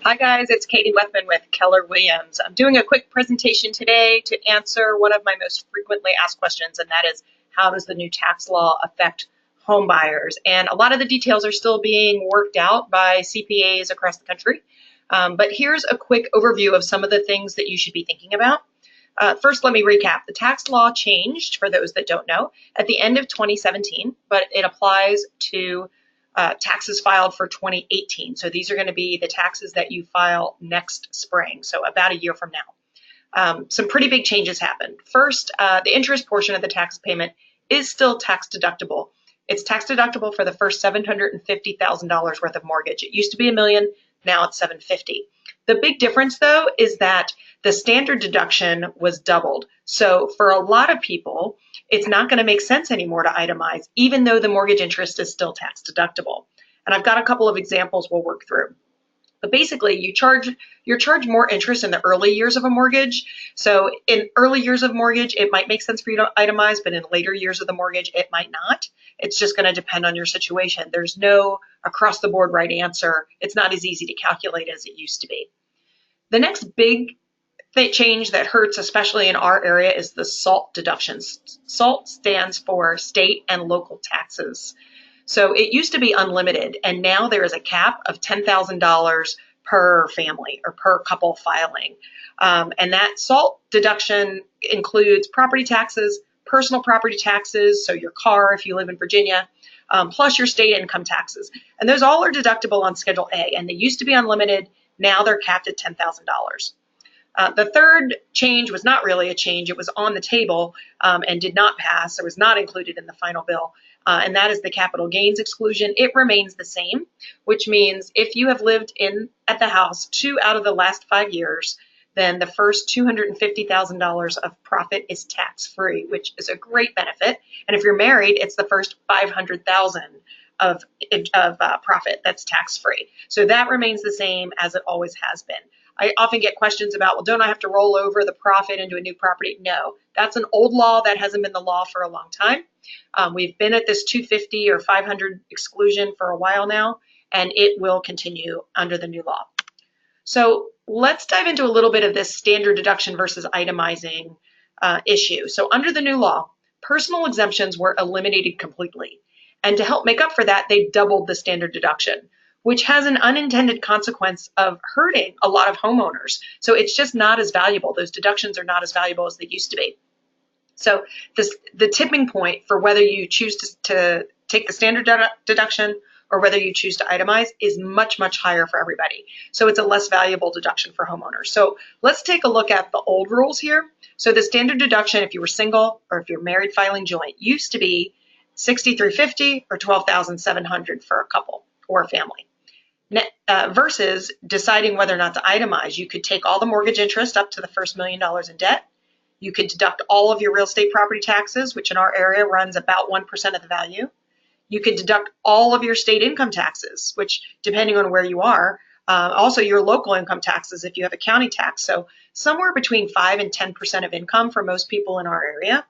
Hi guys, it's Katie Wethman with Keller Williams. I'm doing a quick presentation today to answer one of my most frequently asked questions, and that is, how does the new tax law affect home buyers? And a lot of the details are still being worked out by CPAs across the country. But here's a quick overview of some of the things that you should be thinking about. First, let me recap. The tax law changed, for those that don't know, at the end of 2017, but it applies to taxes filed for 2018. So these are going to be the taxes that you file next spring, so about a year from now. Some pretty big changes happened. First, the interest portion of the tax payment is still tax deductible. It's tax deductible for the first $750,000 worth of mortgage. It used to be $1 million, now it's $750,000. The big difference, though, is that the standard deduction was doubled. So for a lot of people, it's not going to make sense anymore to itemize, even though the mortgage interest is still tax deductible. And I've got a couple of examples we'll work through. But basically, you're charged more interest in the early years of a mortgage. So in early years of mortgage, it might make sense for you to itemize, but in later years of the mortgage, it might not. It's just going to depend on your situation. There's no across-the-board right answer. It's not as easy to calculate as it used to be. The next big change that hurts, especially in our area, is the SALT deductions. SALT stands for state and local taxes. So it used to be unlimited, and now there is a cap of $10,000 per family or per couple filing. And that SALT deduction includes property taxes, personal property taxes, so your car if you live in Virginia, plus your state income taxes. And those all are deductible on Schedule A, and they used to be unlimited. Now they're capped at $10,000. The third change was not really a change. It was on the table and did not pass. It was not included in the final bill, and that is the capital gains exclusion. It remains the same, which means if you have lived at the house 2 out of the last 5 years, then the first $250,000 of profit is tax-free, which is a great benefit. And if you're married, it's the first $500,000 of profit that's tax-free. So that remains the same as it always has been. I often get questions about, well, don't I have to roll over the profit into a new property? No, that's an old law that hasn't been the law for a long time. We've been at this 250 or 500 exclusion for a while now, and it will continue under the new law. So let's dive into a little bit of this standard deduction versus itemizing issue. So under the new law, personal exemptions were eliminated completely. And to help make up for that, they doubled the standard deduction, which has an unintended consequence of hurting a lot of homeowners. So it's just not as valuable. Those deductions are not as valuable as they used to be. So the tipping point for whether you choose to take the standard deduction or whether you choose to itemize is much, much higher for everybody. So it's a less valuable deduction for homeowners. So let's take a look at the old rules here. So the standard deduction, if you were single or if you're married filing joint, used to be $6,350 or $12,700 for a couple or a family. Versus deciding whether or not to itemize. You could take all the mortgage interest up to the first $1 million in debt. You could deduct all of your real estate property taxes, which in our area runs about 1% of the value. You could deduct all of your state income taxes, which depending on where you are, also your local income taxes if you have a county tax. So somewhere between 5 and 10% of income for most people in our area.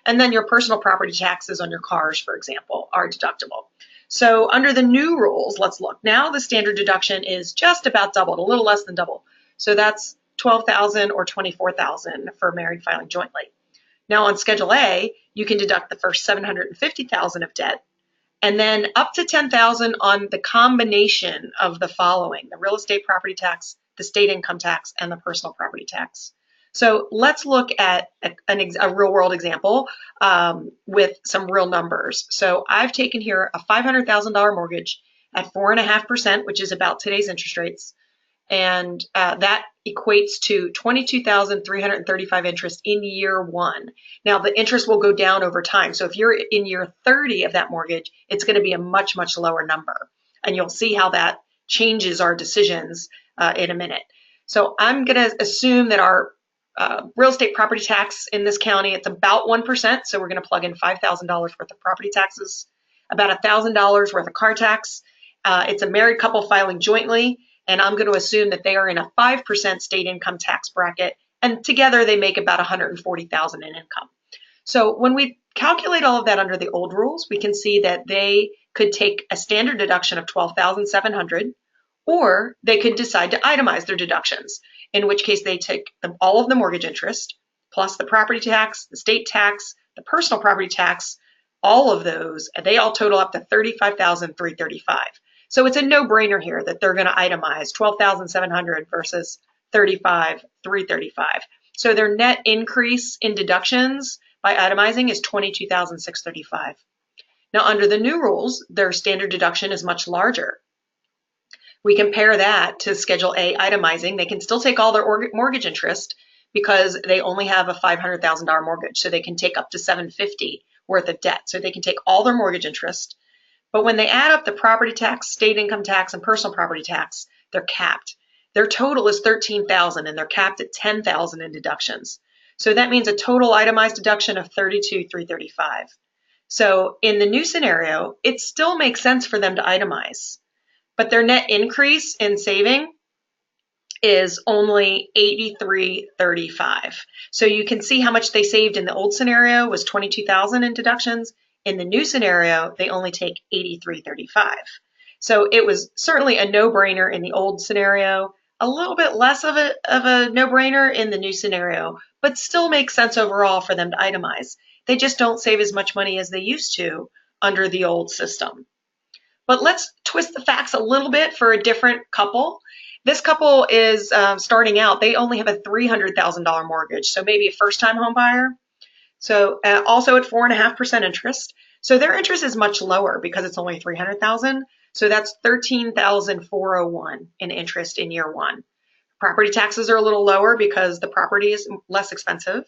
And then your personal property taxes on your cars, for example, are deductible. So under the new rules, let's look. Now the standard deduction is just about doubled, a little less than double. So that's $12,000 or $24,000 for married filing jointly. Now on Schedule A, you can deduct the first $750,000 of debt, and then up to $10,000 on the combination of the following: the real estate property tax, the state income tax, and the personal property tax. So let's look at a real world example with some real numbers. So I've taken here a $500,000 mortgage at 4.5%, which is about today's interest rates. And that equates to $22,335 interest in year 1. Now the interest will go down over time. So if you're in year 30 of that mortgage, it's going to be a much, much lower number. And you'll see how that changes our decisions in a minute. So I'm going to assume that our real estate property tax in this county, it's about 1%. So we're going to plug in $5,000 worth of property taxes, about $1,000 worth of car tax. It's a married couple filing jointly, and I'm going to assume that they are in a 5% state income tax bracket, and together they make about $140,000 in income. So when we calculate all of that under the old rules, we can see that they could take a standard deduction of $12,700, Or they could decide to itemize their deductions, in which case they take all of the mortgage interest, plus the property tax, the state tax, the personal property tax, all of those, and they all total up to $35,335. So it's a no-brainer here that they're going to itemize $12,700 versus $35,335. So their net increase in deductions by itemizing is $22,635. Now, under the new rules, their standard deduction is much larger. We compare that to Schedule A itemizing. They can still take all their mortgage interest because they only have a $500,000 mortgage, so they can take up to $750,000 worth of debt. So they can take all their mortgage interest, but when they add up the property tax, state income tax, and personal property tax, they're capped. Their total is $13,000, and they're capped at $10,000 in deductions. So that means a total itemized deduction of $32,335. So in the new scenario, it still makes sense for them to itemize, but their net increase in saving is only $83,335. So you can see how much they saved in the old scenario was $22,000 in deductions. In the new scenario, they only take $83,335. So it was certainly a no-brainer in the old scenario, a little bit less of a no-brainer in the new scenario, but still makes sense overall for them to itemize. They just don't save as much money as they used to under the old system. But let's twist the facts a little bit for a different couple. This couple is starting out. They only have a $300,000 mortgage, so maybe a first-time home buyer. So also at 4.5% interest. So their interest is much lower because it's only $300,000. So that's $13,401 in interest in year one. Property taxes are a little lower because the property is less expensive.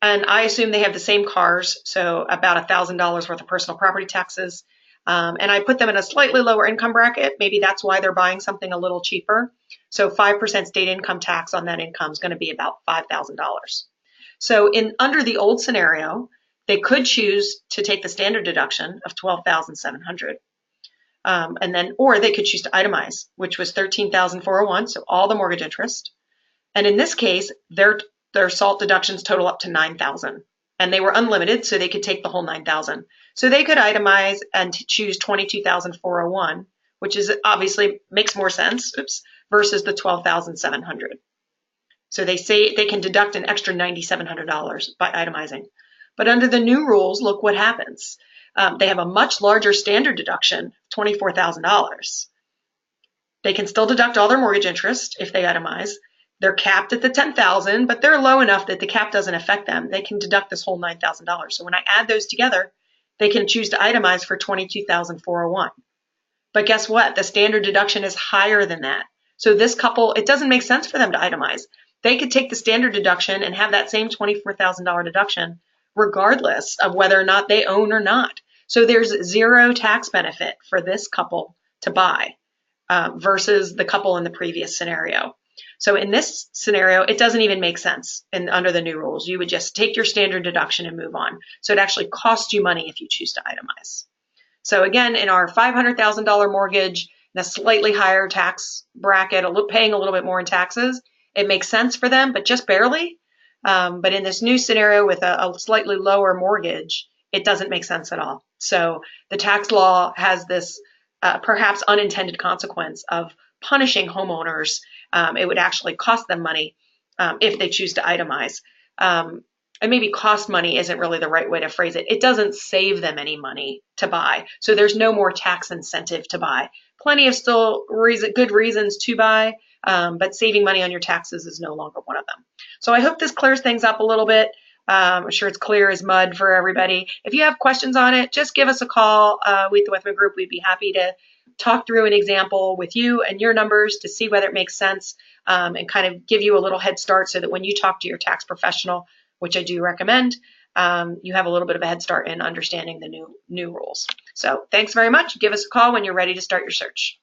And I assume they have the same cars, so about $1,000 worth of personal property taxes. And I put them in a slightly lower income bracket. Maybe that's why they're buying something a little cheaper. So 5% state income tax on that income is going to be about $5,000. So under the old scenario, they could choose to take the standard deduction of $12,700, or they could choose to itemize, which was $13,401, so all the mortgage interest. And in this case, their SALT deductions total up to $9,000, and they were unlimited, so they could take the whole $9,000. So they could itemize and choose $22,401, which is obviously makes more sense, versus the $12,700. So they say they can deduct an extra $9,700 by itemizing. But under the new rules, look what happens. They have a much larger standard deduction, $24,000. They can still deduct all their mortgage interest if they itemize. They're capped at the $10,000, but they're low enough that the cap doesn't affect them. They can deduct this whole $9,000. So when I add those together, they can choose to itemize for $22,401. But guess what? The standard deduction is higher than that. So this couple, it doesn't make sense for them to itemize. They could take the standard deduction and have that same $24,000 deduction regardless of whether or not they own or not. So there's zero tax benefit for this couple to buy versus the couple in the previous scenario. So in this scenario, it doesn't even make sense under the new rules. You would just take your standard deduction and move on. So it actually costs you money if you choose to itemize. So again, in our $500,000 mortgage, in a slightly higher tax bracket, paying a little bit more in taxes, it makes sense for them, but just barely. But in this new scenario with a slightly lower mortgage, it doesn't make sense at all. So the tax law has this perhaps unintended consequence of punishing homeowners. It would actually cost them money if they choose to itemize. And maybe cost money isn't really the right way to phrase it. It doesn't save them any money to buy. So there's no more tax incentive to buy. Plenty of still good reasons to buy, but saving money on your taxes is no longer one of them. So I hope this clears things up a little bit. I'm sure it's clear as mud for everybody. If you have questions on it, just give us a call with the Wethman Group. We'd be happy to talk through an example with you and your numbers to see whether it makes sense and kind of give you a little head start so that when you talk to your tax professional, which I do recommend, you have a little bit of a head start in understanding the new rules. So thanks very much. Give us a call when you're ready to start your search.